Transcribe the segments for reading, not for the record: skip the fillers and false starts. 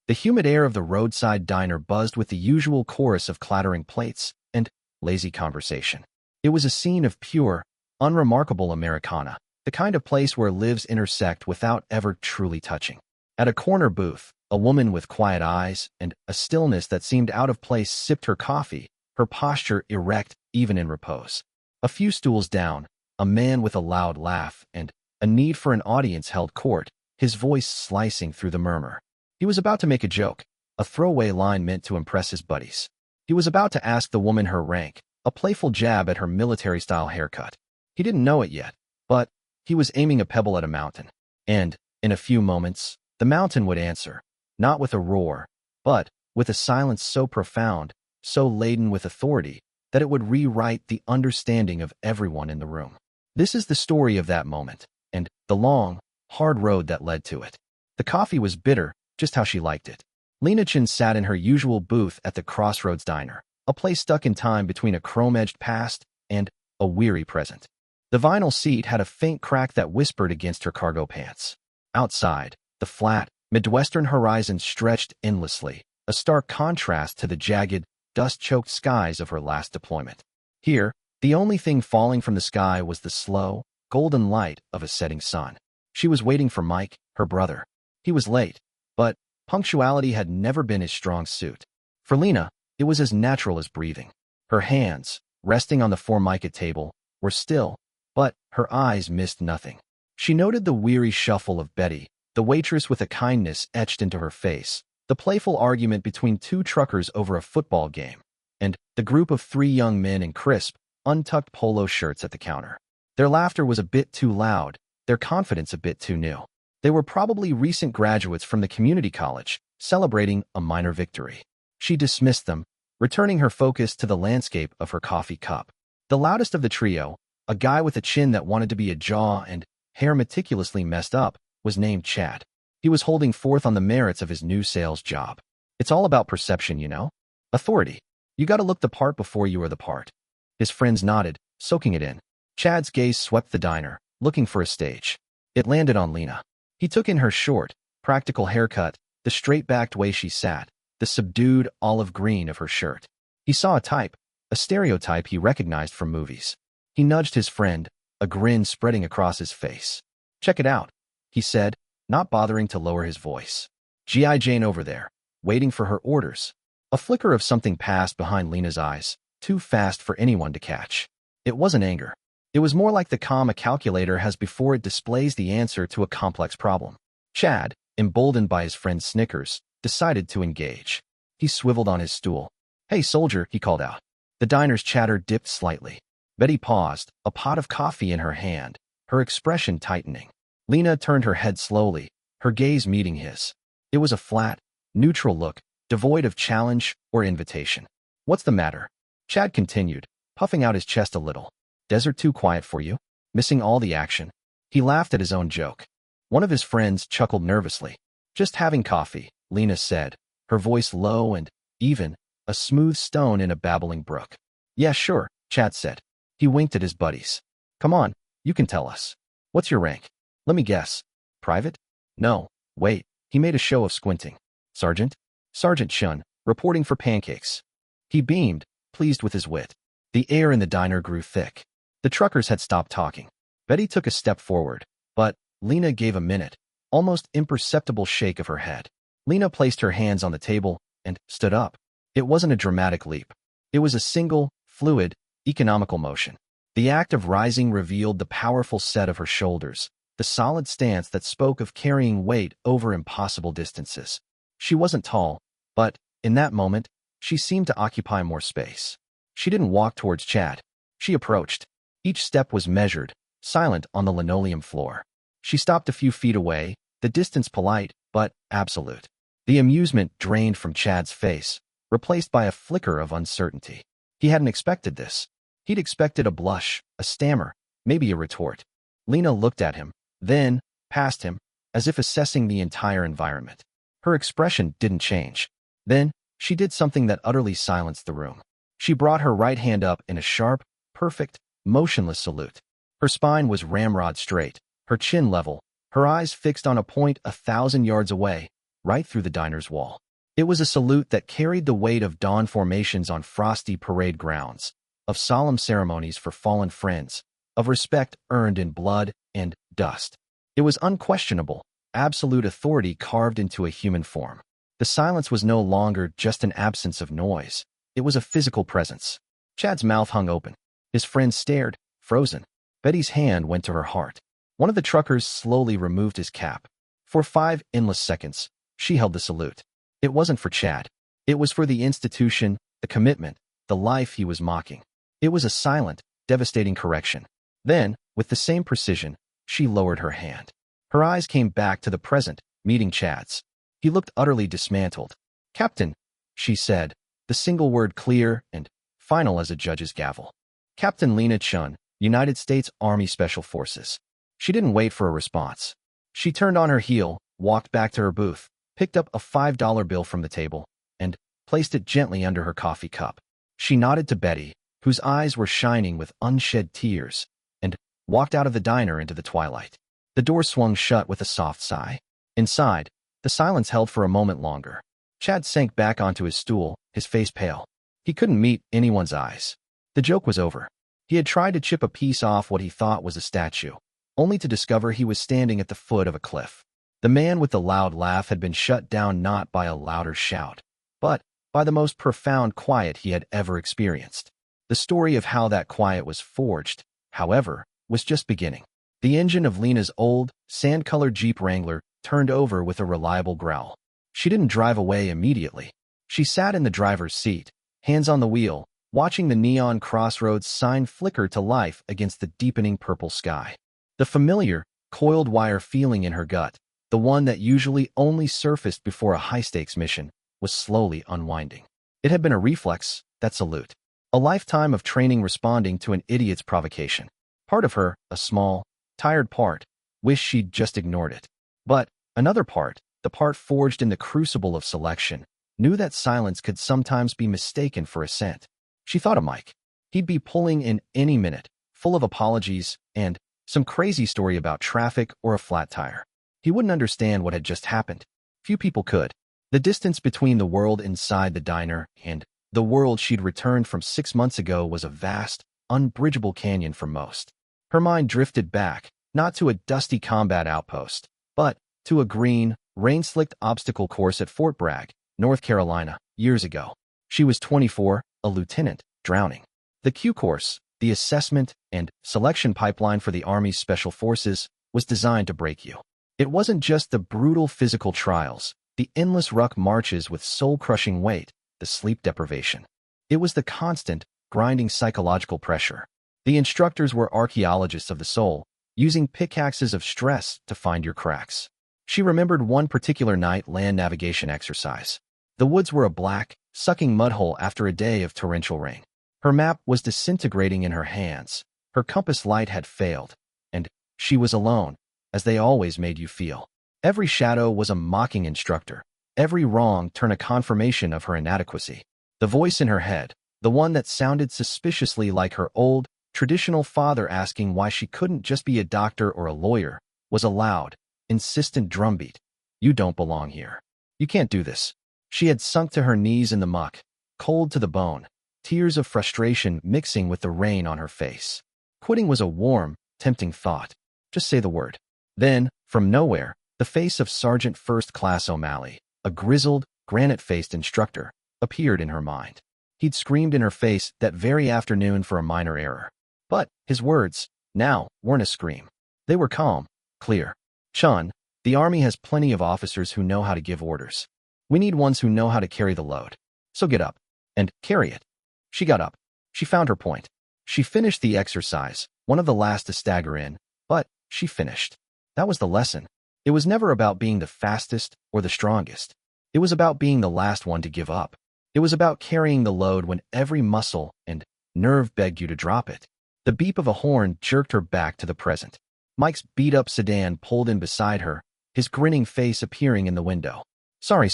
The humid air of the roadside diner buzzed with the usual chorus of clattering plates and lazy conversation. It was a scene of pure, unremarkable Americana, the kind of place where lives intersect without ever truly touching. At a corner booth, a woman with quiet eyes and a stillness that seemed out of place sipped her coffee, her posture erect even in repose. A few stools down, a man with a loud laugh and a need for an audience held court, his voice slicing through the murmur. He was about to make a joke, a throwaway line meant to impress his buddies. He was about to ask the woman her rank, a playful jab at her military-style haircut. He didn't know it yet, but he was aiming a pebble at a mountain. And, in a few moments, the mountain would answer, not with a roar, but with a silence so profound, so laden with authority, that it would rewrite the understanding of everyone in the room. This is the story of that moment, and the long, hard road that led to it. The coffee was bitter, just how she liked it. Lena Chin sat in her usual booth at the Crossroads Diner, a place stuck in time between a chrome-edged past and a weary present. The vinyl seat had a faint crack that whispered against her cargo pants. Outside, the flat, Midwestern horizon stretched endlessly, a stark contrast to the jagged, dust-choked skies of her last deployment. Here, the only thing falling from the sky was the slow, golden light of a setting sun. She was waiting for Mike, her brother. He was late, but punctuality had never been his strong suit. For Lena, it was as natural as breathing. Her hands, resting on the Formica table, were still, but her eyes missed nothing. She noted the weary shuffle of Betty, the waitress with a kindness etched into her face, the playful argument between two truckers over a football game, and the group of three young men in crisp, untucked polo shirts at the counter. Their laughter was a bit too loud, their confidence a bit too new. They were probably recent graduates from the community college, celebrating a minor victory. She dismissed them, returning her focus to the landscape of her coffee cup. The loudest of the trio, a guy with a chin that wanted to be a jaw and hair meticulously messed up, was named Chad. He was holding forth on the merits of his new sales job. It's all about perception, you know? Authority. You gotta look the part before you are the part. His friends nodded, soaking it in. Chad's gaze swept the diner, looking for a stage. It landed on Lena. He took in her short, practical haircut, the straight-backed way she sat, the subdued olive green of her shirt. He saw a type, a stereotype he recognized from movies. He nudged his friend, a grin spreading across his face. "Check it out," he said, not bothering to lower his voice. G.I. Jane over there, waiting for her orders. A flicker of something passed behind Lena's eyes, too fast for anyone to catch. It wasn't anger. It was more like the calm a calculator has before it displays the answer to a complex problem. Chad, emboldened by his friend's snickers, decided to engage. He swiveled on his stool. "Hey, soldier," he called out. The diner's chatter dipped slightly. Betty paused, a pot of coffee in her hand, her expression tightening. Lena turned her head slowly, her gaze meeting his. It was a flat, neutral look, devoid of challenge or invitation. "What's the matter?" Chad continued, puffing out his chest a little. "Desert too quiet for you? Missing all the action?" He laughed at his own joke. One of his friends chuckled nervously. "Just having coffee," Lena said, her voice low and even, a smooth stone in a babbling brook. "Yeah, sure," Chad said. He winked at his buddies. "Come on, you can tell us. What's your rank?" "Let me guess. Private?" "No, wait." He made a show of squinting. "Sergeant?" "Sergeant Shun, reporting for pancakes." He beamed, pleased with his wit. The air in the diner grew thick. The truckers had stopped talking. Betty took a step forward, but Lena gave a minute, almost imperceptible shake of her head. Lena placed her hands on the table and stood up. It wasn't a dramatic leap. It was a single, fluid, economical motion. The act of rising revealed the powerful set of her shoulders, the solid stance that spoke of carrying weight over impossible distances. She wasn't tall, but, in that moment, she seemed to occupy more space. She didn't walk towards Chad. She approached. Each step was measured, silent on the linoleum floor. She stopped a few feet away, the distance polite, but absolute. The amusement drained from Chad's face, replaced by a flicker of uncertainty. He hadn't expected this. He'd expected a blush, a stammer, maybe a retort. Lena looked at him, then, past him, as if assessing the entire environment. Her expression didn't change. Then, she did something that utterly silenced the room. She brought her right hand up in a sharp, perfect, motionless salute. Her spine was ramrod straight, her chin level, her eyes fixed on a point 1,000 yards away, right through the diner's wall. It was a salute that carried the weight of dawn formations on frosty parade grounds, of solemn ceremonies for fallen friends, of respect earned in blood and dust. It was unquestionable, absolute authority carved into a human form. The silence was no longer just an absence of noise. It was a physical presence. Chad's mouth hung open. His friend stared, frozen. Betty's hand went to her heart. One of the truckers slowly removed his cap. For 5 endless seconds, she held the salute. It wasn't for Chad. It was for the institution, the commitment, the life he was mocking. It was a silent, devastating correction. Then, with the same precision, she lowered her hand. Her eyes came back to the present, meeting Chad's. He looked utterly dismantled. "Captain," she said, the single word clear and final as a judge's gavel. "Captain Lena Chun, United States Army Special Forces." She didn't wait for a response. She turned on her heel, walked back to her booth, picked up a $5 bill from the table, and placed it gently under her coffee cup. She nodded to Betty, whose eyes were shining with unshed tears, and walked out of the diner into the twilight. The door swung shut with a soft sigh. Inside, the silence held for a moment longer. Chad sank back onto his stool, his face pale. He couldn't meet anyone's eyes. The joke was over. He had tried to chip a piece off what he thought was a statue, only to discover he was standing at the foot of a cliff. The man with the loud laugh had been shut down not by a louder shout, but by the most profound quiet he had ever experienced. The story of how that quiet was forged, however, was just beginning. The engine of Lena's old, sand-colored Jeep Wrangler turned over with a reliable growl. She didn't drive away immediately. She sat in the driver's seat, hands on the wheel, watching the neon crossroads sign flicker to life against the deepening purple sky. The familiar, coiled wire feeling in her gut, the one that usually only surfaced before a high-stakes mission, was slowly unwinding. It had been a reflex, that salute. A lifetime of training responding to an idiot's provocation. Part of her, a small, tired part, wished she'd just ignored it. But another part, the part forged in the crucible of selection, knew that silence could sometimes be mistaken for assent. She thought of Mike. He'd be pulling in any minute, full of apologies and some crazy story about traffic or a flat tire. He wouldn't understand what had just happened. Few people could. The distance between the world inside the diner and the world she'd returned from 6 months ago was a vast, unbridgeable canyon for most. Her mind drifted back, not to a dusty combat outpost, but to a green, rain-slicked obstacle course at Fort Bragg, North Carolina, years ago. She was 24, a lieutenant, drowning. The Q course, the assessment and selection pipeline for the Army's Special Forces, was designed to break you. It wasn't just the brutal physical trials, the endless ruck marches with soul-crushing weight, the sleep deprivation. It was the constant, grinding psychological pressure. The instructors were archaeologists of the soul, using pickaxes of stress to find your cracks. She remembered one particular night land navigation exercise. The woods were a black, sucking mudhole after a day of torrential rain. Her map was disintegrating in her hands, her compass light had failed, and she was alone, as they always made you feel. Every shadow was a mocking instructor, every wrong turned a confirmation of her inadequacy. The voice in her head, the one that sounded suspiciously like her old, traditional father asking why she couldn't just be a doctor or a lawyer, was a loud, insistent drumbeat. "You don't belong here. You can't do this." She had sunk to her knees in the muck, cold to the bone, tears of frustration mixing with the rain on her face. Quitting was a warm, tempting thought. Just say the word. Then, from nowhere, the face of Sergeant First Class O'Malley, a grizzled, granite-faced instructor, appeared in her mind. He'd screamed in her face that very afternoon for a minor error. But his words, now, weren't a scream. They were calm, clear. "Chun, the Army has plenty of officers who know how to give orders. We need ones who know how to carry the load. So get up. And carry it." She got up. She found her point. She finished the exercise, one of the last to stagger in, but she finished. That was the lesson. It was never about being the fastest or the strongest. It was about being the last one to give up. It was about carrying the load when every muscle and nerve begged you to drop it. The beep of a horn jerked her back to the present. Mike's beat-up sedan pulled in beside her, his grinning face appearing in the window. Sorry.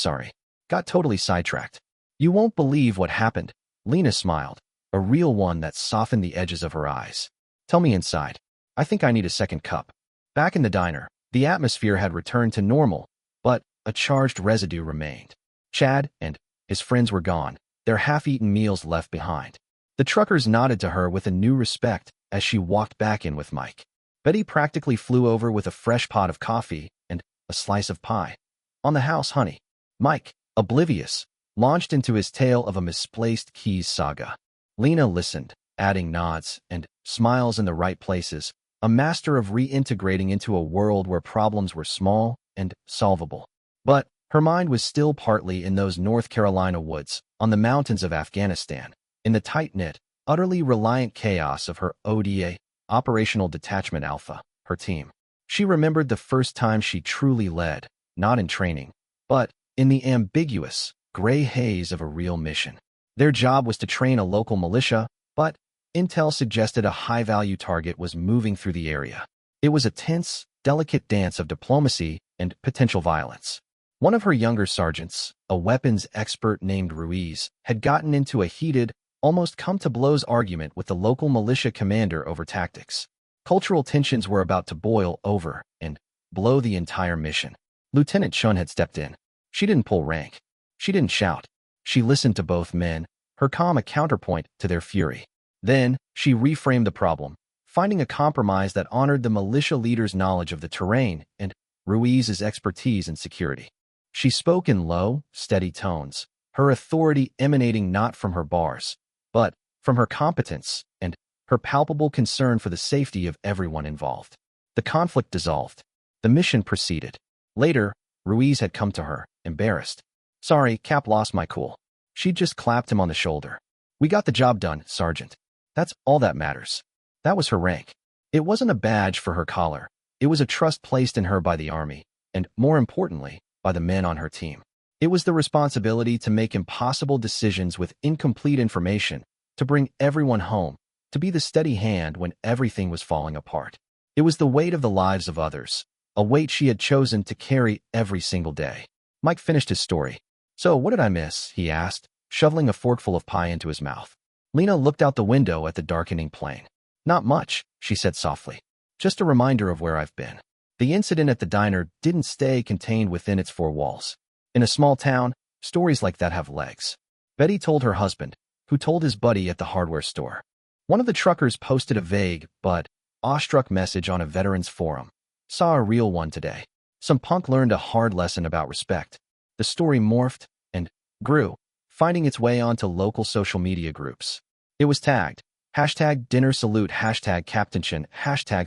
Got totally sidetracked." "You won't believe what happened." Lena smiled, a real one that softened the edges of her eyes. "Tell me inside. I think I need a second cup." Back in the diner, the atmosphere had returned to normal, but a charged residue remained. Chad and his friends were gone, their half-eaten meals left behind. The truckers nodded to her with a new respect as she walked back in with Mike. Betty practically flew over with a fresh pot of coffee and a slice of pie. On the house, honey. Mike, oblivious, launched into his tale of a misplaced keys saga. Lena listened, adding nods and smiles in the right places, a master of reintegrating into a world where problems were small and solvable. But her mind was still partly in those North Carolina woods, on the mountains of Afghanistan, in the tight-knit, utterly reliant chaos of her ODA, Operational Detachment Alpha, her team. She remembered the first time she truly led, not in training, but in the ambiguous, gray haze of a real mission. Their job was to train a local militia, but intel suggested a high-value target was moving through the area. It was a tense, delicate dance of diplomacy and potential violence. One of her younger sergeants, a weapons expert named Ruiz, had gotten into a heated, almost come-to-blows argument with the local militia commander over tactics. Cultural tensions were about to boil over and blow the entire mission. Lieutenant Chun had stepped in. She didn't pull rank. She didn't shout. She listened to both men, her calm a counterpoint to their fury. Then, she reframed the problem, finding a compromise that honored the militia leader's knowledge of the terrain and Ruiz's expertise in security. She spoke in low, steady tones, her authority emanating not from her bars, but from her competence and her palpable concern for the safety of everyone involved. The conflict dissolved. The mission proceeded. Later, Ruiz had come to her, embarrassed. Sorry, Cap lost my cool. She just clapped him on the shoulder. We got the job done, Sergeant. That's all that matters. That was her rank. It wasn't a badge for her collar. It was a trust placed in her by the Army, and, more importantly, by the men on her team. It was the responsibility to make impossible decisions with incomplete information, to bring everyone home, to be the steady hand when everything was falling apart. It was the weight of the lives of others, a weight she had chosen to carry every single day. Mike finished his story. So, what did I miss? He asked, shoveling a forkful of pie into his mouth. Lena looked out the window at the darkening plain. Not much, she said softly. Just a reminder of where I've been. The incident at the diner didn't stay contained within its four walls. In a small town, stories like that have legs. Betty told her husband, who told his buddy at the hardware store. One of the truckers posted a vague but awestruck message on a veterans forum. Saw a real one today. Some punk learned a hard lesson about respect. The story morphed and grew, finding its way onto local social media groups. It was tagged, #dinner-salute, #captainchen,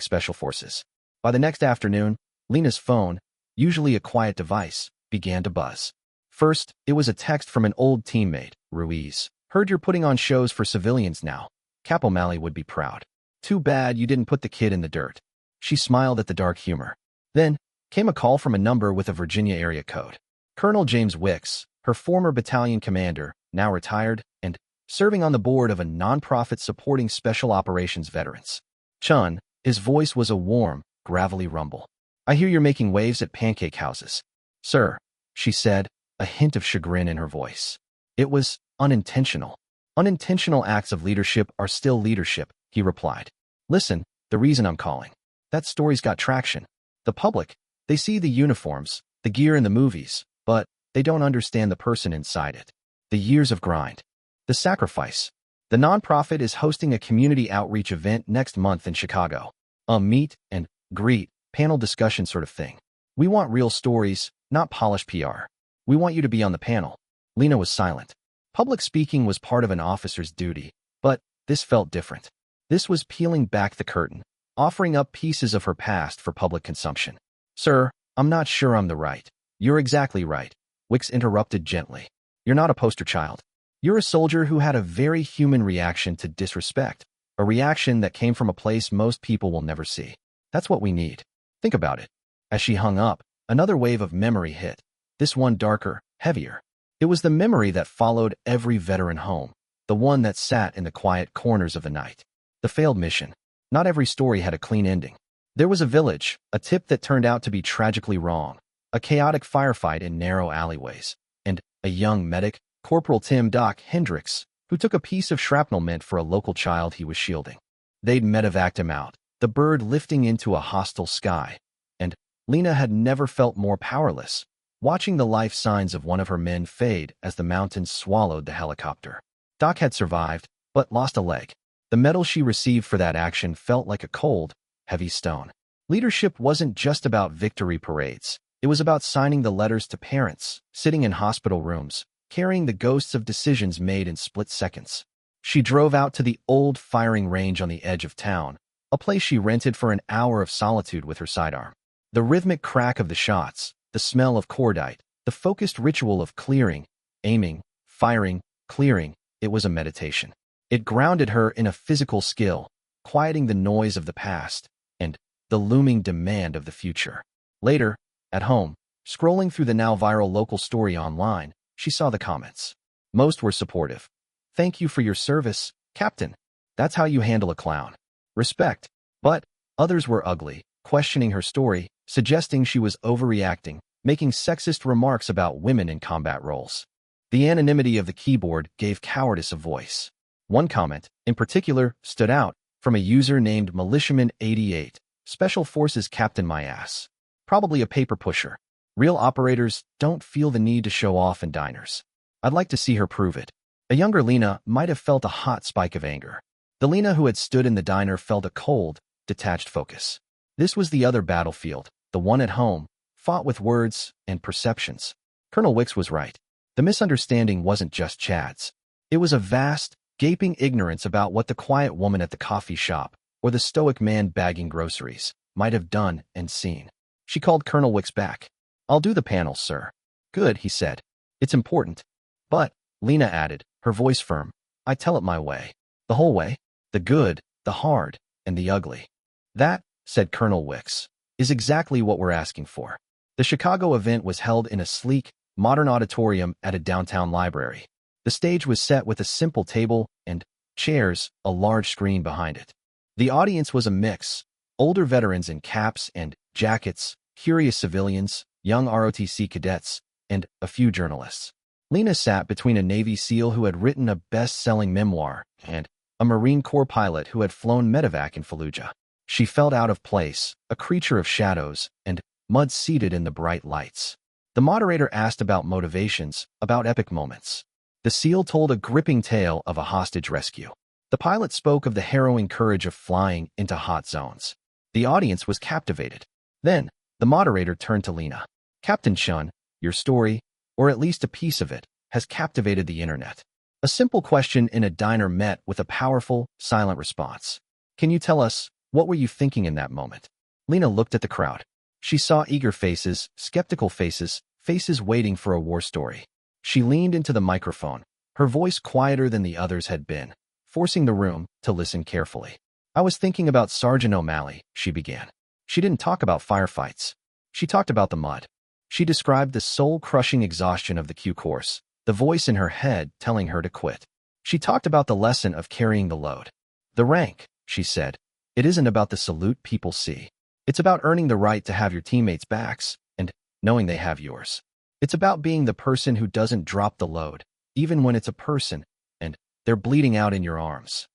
#special forces. By the next afternoon, Lena's phone, usually a quiet device, began to buzz. First, it was a text from an old teammate, Ruiz. Heard you're putting on shows for civilians now. Cap O'Malley would be proud. Too bad you didn't put the kid in the dirt. She smiled at the dark humor. Then came a call from a number with a Virginia area code. Colonel James Wicks, her former battalion commander, now retired, and serving on the board of a nonprofit supporting special operations veterans. Chun, his voice was a warm, gravelly rumble. I hear you're making waves at pancake houses. Sir, she said, a hint of chagrin in her voice. It was unintentional. Unintentional acts of leadership are still leadership, he replied. Listen, the reason I'm calling. That story's got traction. The public, they see the uniforms, the gear in the movies, but they don't understand the person inside it. The years of grind. The sacrifice. The nonprofit is hosting a community outreach event next month in Chicago. A meet and greet, panel discussion sort of thing. We want real stories, not polished PR. We want you to be on the panel. Lena was silent. Public speaking was part of an officer's duty, but this felt different. This was peeling back the curtain, offering up pieces of her past for public consumption. Sir, I'm not sure I'm the right. You're exactly right, Wicks interrupted gently. You're not a poster child. You're a soldier who had a very human reaction to disrespect, a reaction that came from a place most people will never see. That's what we need. Think about it. As she hung up, another wave of memory hit, this one darker, heavier. It was the memory that followed every veteran home, the one that sat in the quiet corners of the night. The failed mission. Not every story had a clean ending. There was a village, a tip that turned out to be tragically wrong, a chaotic firefight in narrow alleyways, and a young medic, Corporal Tim Doc Hendricks, who took a piece of shrapnel meant for a local child he was shielding. They'd medevaced him out, the bird lifting into a hostile sky, and Lena had never felt more powerless, watching the life signs of one of her men fade as the mountains swallowed the helicopter. Doc had survived, but lost a leg. The medal she received for that action felt like a cold, heavy stone. Leadership wasn't just about victory parades. It was about signing the letters to parents, sitting in hospital rooms, carrying the ghosts of decisions made in split seconds. She drove out to the old firing range on the edge of town, a place she rented for an hour of solitude with her sidearm. The rhythmic crack of the shots, the smell of cordite, the focused ritual of clearing, aiming, firing, clearing, it was a meditation. It grounded her in a physical skill, quieting the noise of the past and the looming demand of the future. Later, at home, scrolling through the now viral local story online, she saw the comments. Most were supportive. "Thank you for your service, Captain. That's how you handle a clown. Respect." But others were ugly, questioning her story, suggesting she was overreacting, making sexist remarks about women in combat roles. The anonymity of the keyboard gave cowardice a voice. One comment, in particular, stood out, from a user named Militiaman88, "Special Forces Captain my ass." Probably a paper pusher. Real operators don't feel the need to show off in diners. I'd like to see her prove it. A younger Lena might have felt a hot spike of anger. The Lena who had stood in the diner felt a cold, detached focus. This was the other battlefield, the one at home, fought with words and perceptions. Colonel Wicks was right. The misunderstanding wasn't just Chad's. It was a vast, gaping ignorance about what the quiet woman at the coffee shop or the stoic man bagging groceries might have done and seen. She called Colonel Wicks back. "I'll do the panel, sir." "Good," he said. "It's important." "But," Lena added, her voice firm, "I tell it my way. The whole way. The good, the hard, and the ugly." "That," said Colonel Wicks, "is exactly what we're asking for." The Chicago event was held in a sleek, modern auditorium at a downtown library. The stage was set with a simple table and chairs, a large screen behind it. The audience was a mix: older veterans in caps and jackets, curious civilians, young ROTC cadets, and a few journalists. Lena sat between a Navy SEAL who had written a best-selling memoir and a Marine Corps pilot who had flown medevac in Fallujah. She felt out of place, a creature of shadows and mud seated in the bright lights. The moderator asked about motivations, about epic moments. The SEAL told a gripping tale of a hostage rescue. The pilot spoke of the harrowing courage of flying into hot zones. The audience was captivated. Then, the moderator turned to Lena. "Captain Chun, your story, or at least a piece of it, has captivated the internet." A simple question in a diner met with a powerful, silent response. "Can you tell us, what were you thinking in that moment?" Lena looked at the crowd. She saw eager faces, skeptical faces, faces waiting for a war story. She leaned into the microphone, her voice quieter than the others had been, forcing the room to listen carefully. "I was thinking about Sergeant O'Malley," she began. She didn't talk about firefights. She talked about the mud. She described the soul-crushing exhaustion of the Q course, the voice in her head telling her to quit. She talked about the lesson of carrying the load. "The rank," she said, "it isn't about the salute people see. It's about earning the right to have your teammates' backs and knowing they have yours. It's about being the person who doesn't drop the load, even when it's a person, and they're bleeding out in your arms."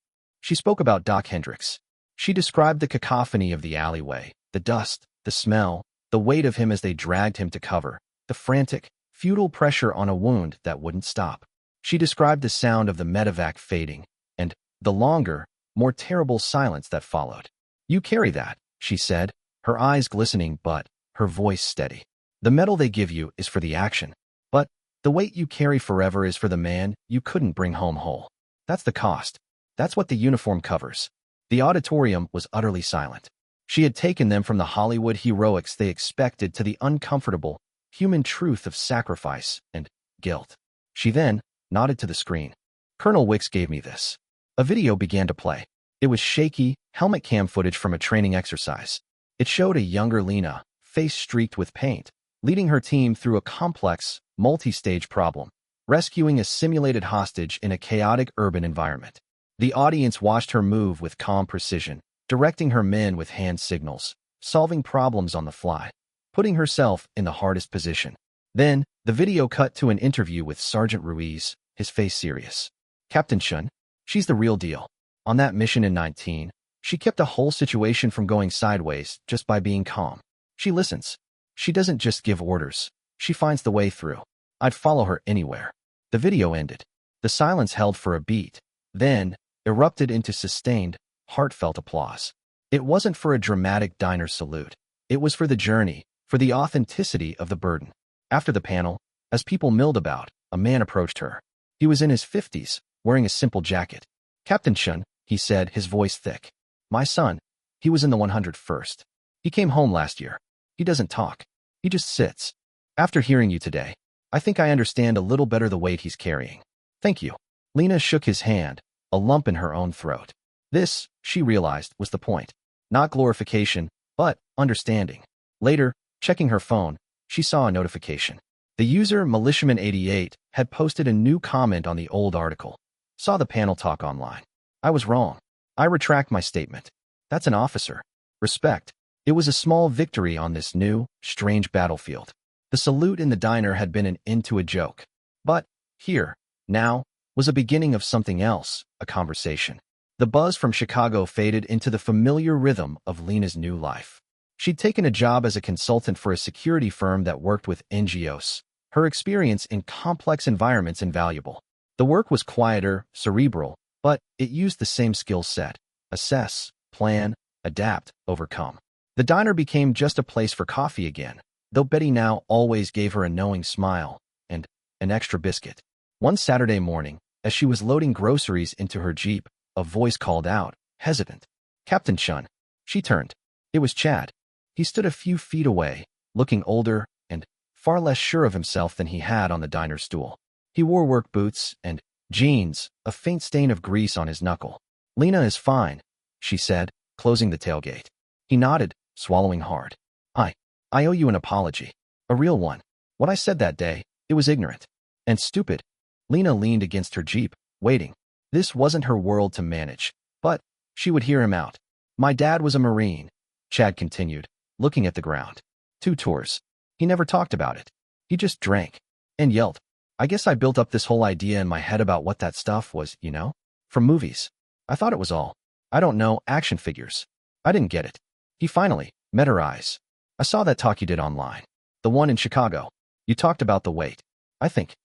She spoke about Doc Hendricks. She described the cacophony of the alleyway, the dust, the smell, the weight of him as they dragged him to cover, the frantic, futile pressure on a wound that wouldn't stop. She described the sound of the medevac fading, and the longer, more terrible silence that followed. "You carry that," she said, her eyes glistening but her voice steady. "The medal they give you is for the action, but the weight you carry forever is for the man you couldn't bring home whole. That's the cost. That's what the uniform covers." The auditorium was utterly silent. She had taken them from the Hollywood heroics they expected to the uncomfortable, human truth of sacrifice and guilt. She then nodded to the screen. "Colonel Wicks gave me this." A video began to play. It was shaky, helmet cam footage from a training exercise. It showed a younger Lena, face streaked with paint, leading her team through a complex, multi-stage problem, rescuing a simulated hostage in a chaotic urban environment. The audience watched her move with calm precision, directing her men with hand signals, solving problems on the fly, putting herself in the hardest position. Then, the video cut to an interview with Sergeant Ruiz, his face serious. "Captain Chun, she's the real deal. On that mission in 19, she kept a whole situation from going sideways just by being calm. She listens. She doesn't just give orders. She finds the way through. I'd follow her anywhere. The video ended. The silence held for a beat, then erupted into sustained, heartfelt applause. It wasn't for a dramatic diner salute. It was for the journey, for the authenticity of the burden. After the panel, as people milled about, a man approached her. He was in his 50s, wearing a simple jacket. "Captain Chun," he said, his voice thick. "My son, he was in the 101st. He came home last year. He doesn't talk. He just sits. After hearing you today, I think I understand a little better the weight he's carrying. Thank you." Lena shook his hand, a lump in her own throat. This, she realized, was the point. Not glorification, but understanding. Later, checking her phone, she saw a notification. The user Militiaman88 had posted a new comment on the old article. Saw the panel talk online. I was wrong. I retract my statement. That's an officer. Respect. It was a small victory on this new, strange battlefield. The salute in the diner had been an end to a joke. But here, now, was a beginning of something else, a conversation. The buzz from Chicago faded into the familiar rhythm of Lena's new life. She'd taken a job as a consultant for a security firm that worked with NGOs. Her experience in complex environments invaluable. The work was quieter, cerebral, but it used the same skill set. Assess, plan, adapt, overcome. The diner became just a place for coffee again, though Betty now always gave her a knowing smile and an extra biscuit. One Saturday morning, as she was loading groceries into her Jeep, a voice called out, hesitant. "Captain Chun." She turned. It was Chad. He stood a few feet away, looking older and far less sure of himself than he had on the diner stool. He wore work boots and jeans, a faint stain of grease on his knuckle. "Lena is fine," she said, closing the tailgate. He nodded, swallowing hard. I owe you an apology. A real one. What I said that day, it was ignorant. And stupid." Lena leaned against her Jeep, waiting. This wasn't her world to manage, but she would hear him out. "My dad was a Marine," Chad continued, looking at the ground. 2 tours. He never talked about it. He just drank and yelled. I guess I built up this whole idea in my head about what that stuff was, from movies. I thought it was all, I don't know, action figures. I didn't get it. He finally met her eyes. "I saw that talk you did online. The one in Chicago. You talked about the weight. I think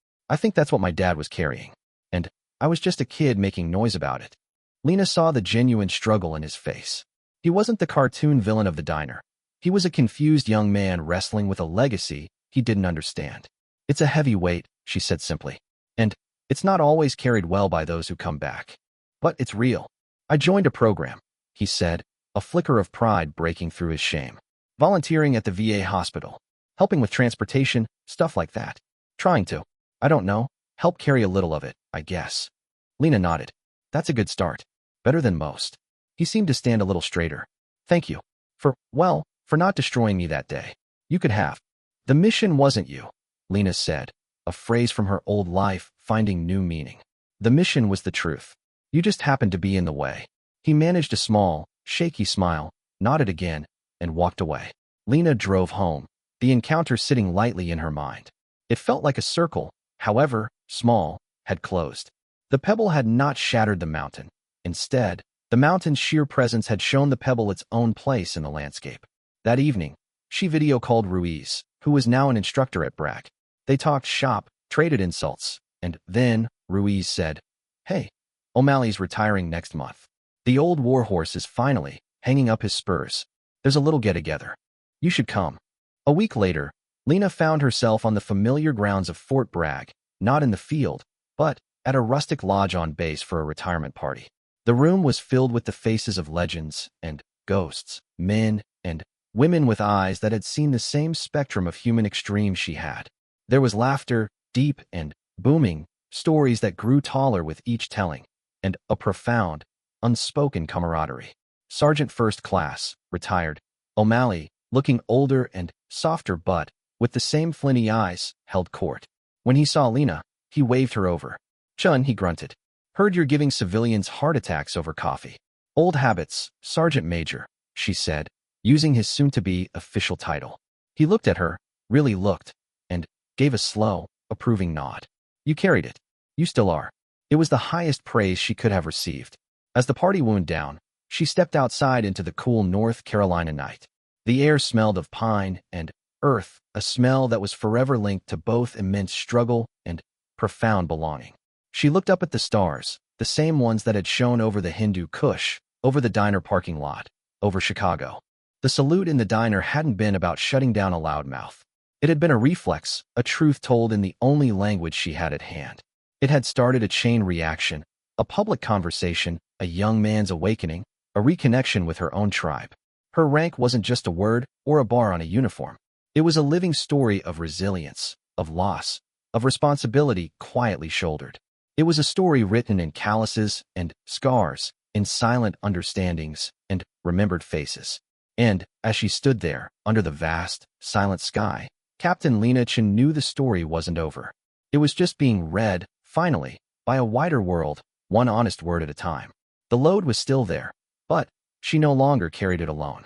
that's what my dad was carrying. And I was just a kid making noise about it." Lena saw the genuine struggle in his face. He wasn't the cartoon villain of the diner. He was a confused young man wrestling with a legacy he didn't understand. "It's a heavy weight," she said simply. "And it's not always carried well by those who come back. But it's real. I joined a program," he said, a flicker of pride breaking through his shame. "Volunteering at the VA hospital. Helping with transportation, stuff like that. Trying to, I don't know, help carry a little of it, I guess." Lena nodded. "That's a good start. Better than most." He seemed to stand a little straighter. "Thank you. For not destroying me that day. You could have." "The mission wasn't you," Lena said, a phrase from her old life finding new meaning. "The mission was the truth. You just happened to be in the way." He managed a small, shaky smile, nodded again, and walked away. Lena drove home, the encounter sitting lightly in her mind. It felt like a circle, however small, had closed. The pebble had not shattered the mountain. Instead, the mountain's sheer presence had shown the pebble its own place in the landscape. That evening, she video called Ruiz, who was now an instructor at Bragg. They talked shop, traded insults, and then Ruiz said, "Hey, O'Malley's retiring next month. The old warhorse is finally hanging up his spurs. There's a little get-together. You should come." A week later, Lena found herself on the familiar grounds of Fort Bragg, not in the field, but at a rustic lodge on base for a retirement party. The room was filled with the faces of legends and ghosts, men and women with eyes that had seen the same spectrum of human extremes she had. There was laughter, deep and booming, stories that grew taller with each telling, and a profound, unspoken camaraderie. Sergeant First Class, retired, O'Malley, looking older and softer but with the same flinty eyes, held court. When he saw Lena, he waved her over. "Chun," he grunted. "Heard you're giving civilians heart attacks over coffee." "Old habits, Sergeant Major," she said, using his soon-to-be official title. He looked at her, really looked, and gave a slow, approving nod. "You carried it. You still are." It was the highest praise she could have received. As the party wound down, she stepped outside into the cool North Carolina night. The air smelled of pine and earth, a smell that was forever linked to both immense struggle and profound belonging. She looked up at the stars, the same ones that had shone over the Hindu Kush, over the diner parking lot, over Chicago. The salute in the diner hadn't been about shutting down a loudmouth. It had been a reflex, a truth told in the only language she had at hand. It had started a chain reaction, a public conversation, a young man's awakening, a reconnection with her own tribe. Her rank wasn't just a word or a bar on a uniform. It was a living story of resilience, of loss, of responsibility quietly shouldered. It was a story written in calluses and scars, in silent understandings and remembered faces. And, as she stood there, under the vast, silent sky, Captain Lena Chin knew the story wasn't over. It was just being read, finally, by a wider world, one honest word at a time. The load was still there, but she no longer carried it alone.